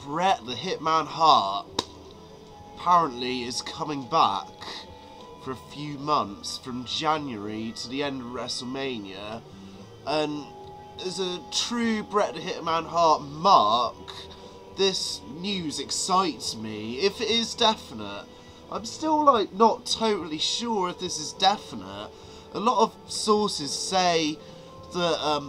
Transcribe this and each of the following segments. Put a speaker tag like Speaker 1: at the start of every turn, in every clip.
Speaker 1: Bret the Hitman Hart apparently is coming back for a few months from January to the end of WrestleMania, and as a true Bret the Hitman Hart mark, this news excites me. If it is definite, I'm still like not totally sure if this is definite. A lot of sources say that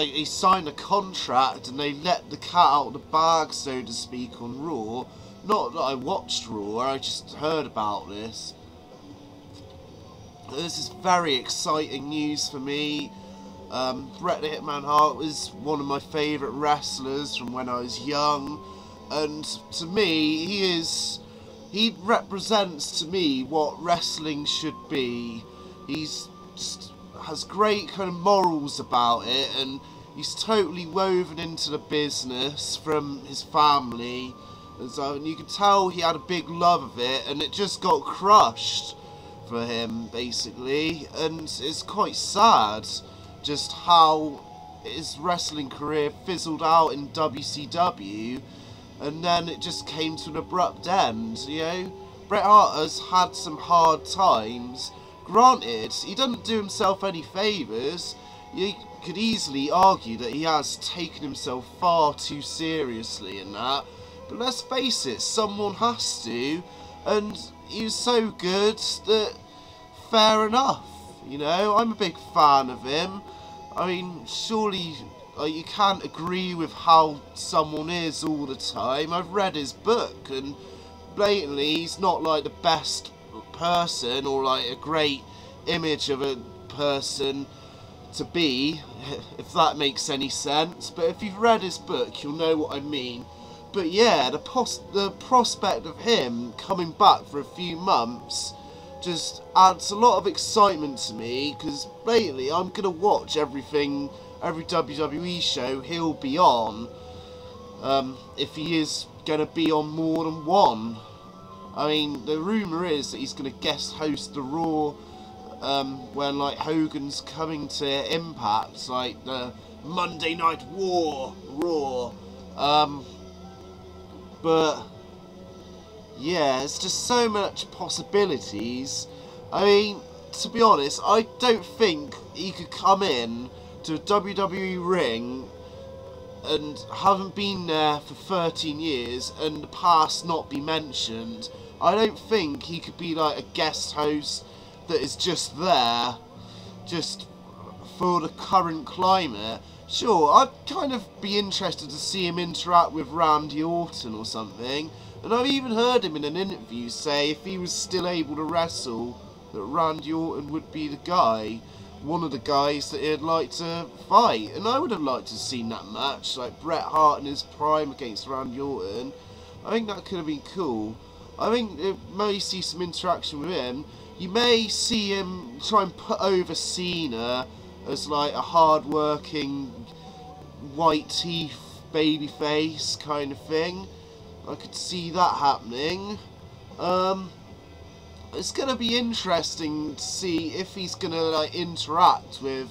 Speaker 1: he signed a contract and they let the cat out of the bag, so to speak, on Raw. Not that I watched Raw, I just heard about this. This is very exciting news for me. Bret the Hitman Hart was one of my favourite wrestlers from when I was young, and to me, he represents to me what wrestling should be. He's just has great kind of morals about it, and he's totally woven into the business from his family, and so you can tell he had a big love of it, and it just got crushed for him basically, and it's quite sad just how his wrestling career fizzled out in WCW, and then it just came to an abrupt end. You know, Bret Hart has had some hard times. Granted, he doesn't do himself any favours. You could easily argue that he has taken himself far too seriously in that, but let's face it, someone has to, and he was so good that fair enough. You know, I'm a big fan of him. I mean, surely you can't agree with how someone is all the time. I've read his book, and blatantly he's not like the best person or like a great image of a person to be, if that makes any sense. But if you've read his book, you'll know what I mean. But yeah, the prospect of him coming back for a few months just adds a lot of excitement to me, because lately I'm going to watch every WWE show he'll be on, if he is going to be on more than one. I mean, the rumour is that he's going to guest host the Raw when like Hogan's coming to Impact, like the Monday Night Raw. But yeah, it's just so much possibilities. I mean, to be honest, I don't think he could come in to a WWE ring and haven't been there for 13 years and the past not be mentioned. I don't think he could be like a guest host that is just there just for the current climate. Sure, I'd kind of be interested to see him interact with Randy Orton or something. And I've even heard him in an interview say if he was still able to wrestle, that Randy Orton would be the guy, one of the guys that he'd like to fight. And I would have liked to have seen that match, like Bret Hart in his prime against Randy Orton. I think that could have been cool. I think you may see some interaction with him. You may see him try and put over Cena as like a hard-working, white teeth babyface kind of thing. I could see that happening. It's gonna be interesting to see if he's gonna like interact with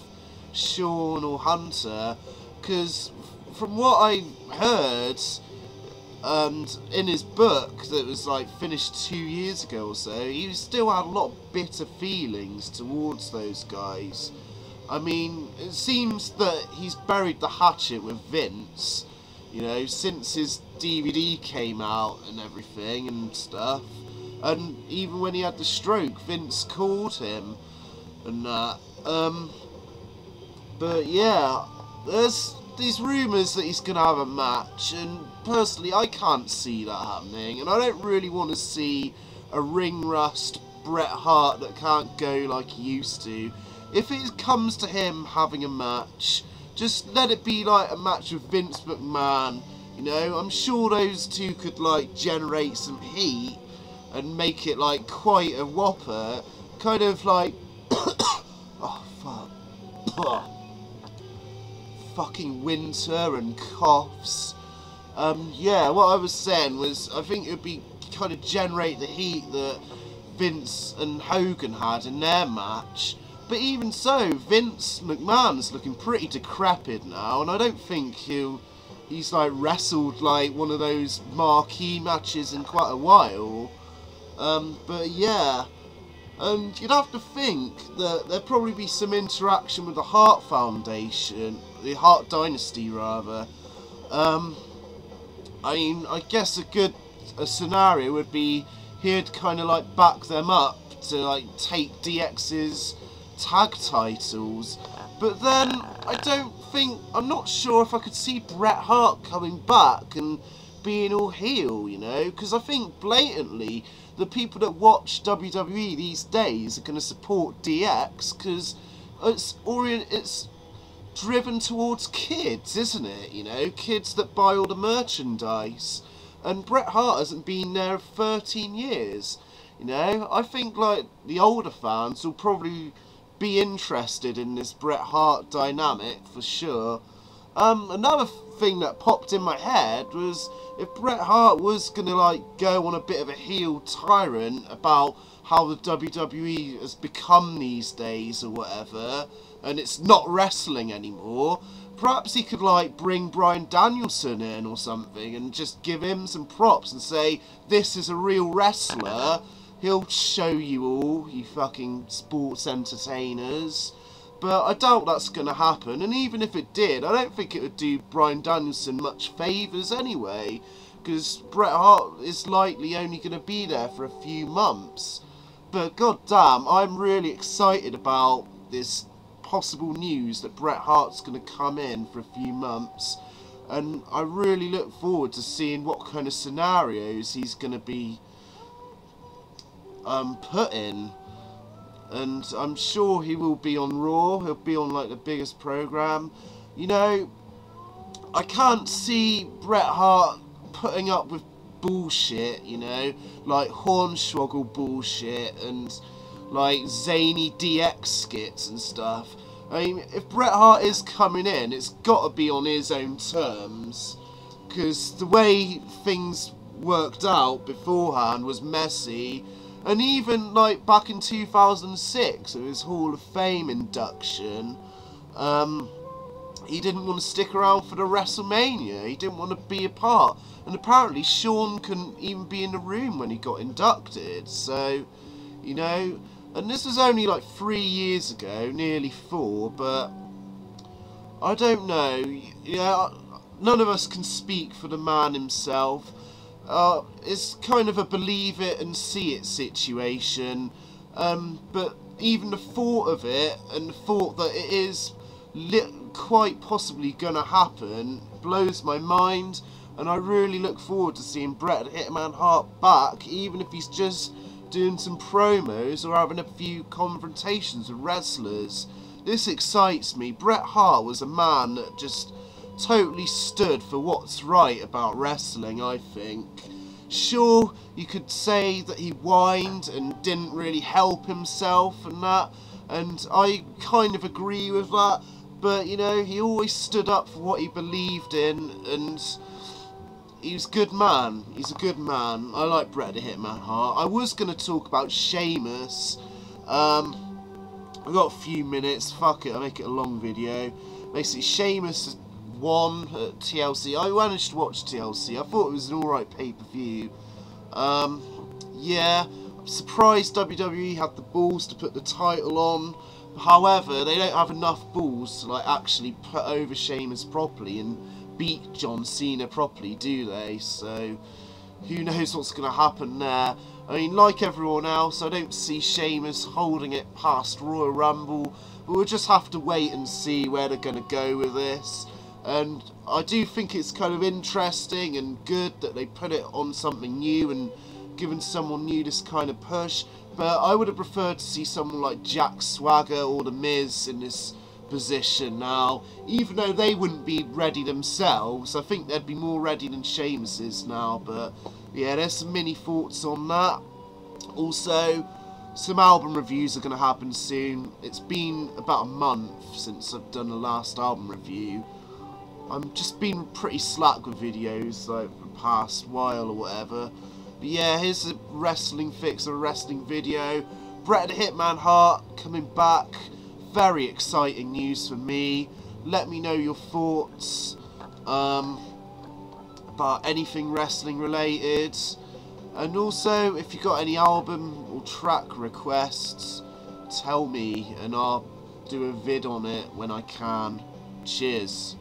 Speaker 1: Shawn or Hunter, because from what I heard, and in his book that was like finished 2 years ago or so, he still had a lot of bitter feelings towards those guys. I mean, it seems that he's buried the hatchet with Vince, you know, since his DVD came out and everything and stuff. And even when he had the stroke, Vince called him and that. But yeah, there's these rumours that he's going to have a match, and personally I can't see that happening, and I don't really want to see a ring rust Bret Hart that can't go like he used to. If it comes to him having a match, just let it be like a match with Vince McMahon. You know, I'm sure those two could like generate some heat and make it like quite a whopper. Kind of like oh fuck. Fucking winter and coughs. Yeah, what I was saying was I think it would be kind of generate the heat that Vince and Hogan had in their match. But even so, Vince McMahon's looking pretty decrepit now, and I don't think he'll he's like wrestled like one of those marquee matches in quite a while. But yeah, and you'd have to think that there'd probably be some interaction with the Hart Foundation, the Hart Dynasty rather. I mean, I guess a scenario would be he'd kind of like back them up to like take DX's tag titles. But then I'm not sure if I could see Bret Hart coming back and being all heel, you know, because I think blatantly the people that watch WWE these days are going to support DX because it's driven towards kids, isn't it? You know, kids that buy all the merchandise. And Bret Hart hasn't been there for 13 years. You know, I think like the older fans will probably be interested in this Bret Hart dynamic for sure. Another thing that popped in my head was if Bret Hart was gonna like go on a bit of a heel tyrant about how the WWE has become these days or whatever, and it's not wrestling anymore, perhaps he could like bring Bryan Danielson in or something and just give him some props and say, this is a real wrestler, he'll show you all, you fucking sports entertainers. But I doubt that's going to happen, and even if it did, I don't think it would do Bryan Danielson much favours anyway, because Bret Hart is likely only going to be there for a few months. But goddamn, I'm really excited about this possible news that Bret Hart's going to come in for a few months, and I really look forward to seeing what kind of scenarios he's going to be put in. And I'm sure he will be on Raw, he'll be on like the biggest program. You know, I can't see Bret Hart putting up with bullshit, you know, like Hornswoggle bullshit and like zany DX skits and stuff. I mean, if Bret Hart is coming in, it's got to be on his own terms, because the way things worked out beforehand was messy. And even like back in 2006, at his Hall of Fame induction, he didn't want to stick around for the WrestleMania. He didn't want to be a part. And apparently Shawn couldn't even be in the room when he got inducted. So, you know, and this was only like 3 years ago, nearly 4, but I don't know. Yeah, none of us can speak for the man himself. It's kind of a believe it and see it situation, but even the thought of it and the thought that it is quite possibly gonna happen blows my mind, and I really look forward to seeing Bret Hitman Hart back, even if he's just doing some promos or having a few confrontations with wrestlers. This excites me. Bret Hart was a man that just totally stood for what's right about wrestling, I think. Sure, you could say that he whined and didn't really help himself and that, and I kind of agree with that, but you know, he always stood up for what he believed in, and he's a good man. He's a good man. I like Bret the Hitman Hart. I was going to talk about Sheamus. I've got a few minutes, fuck it, I'll make it a long video. Basically, Sheamus won at TLC. I managed to watch TLC. I thought it was an alright pay-per-view. Yeah, I'm surprised WWE had the balls to put the title on. However, they don't have enough balls to like actually put over Sheamus properly and beat John Cena properly, do they? So, who knows what's going to happen there. I mean, like everyone else, I don't see Sheamus holding it past Royal Rumble, but we'll just have to wait and see where they're going to go with this. And I do think it's kind of interesting and good that they put it on something new and given someone new this kind of push. But I would have preferred to see someone like Jack Swagger or The Miz in this position now. Even though they wouldn't be ready themselves, I think they'd be more ready than Sheamus is now. But yeah, there's some mini thoughts on that. Also, some album reviews are going to happen soon. It's been about a month since I've done the last album review. I'm just been pretty slack with videos like for the past while or whatever. But yeah, here's a wrestling fix of a wrestling video. Bret the Hitman Hart coming back. Very exciting news for me. Let me know your thoughts. about anything wrestling related. And also, if you got any album or track requests, tell me and I'll do a vid on it when I can. Cheers.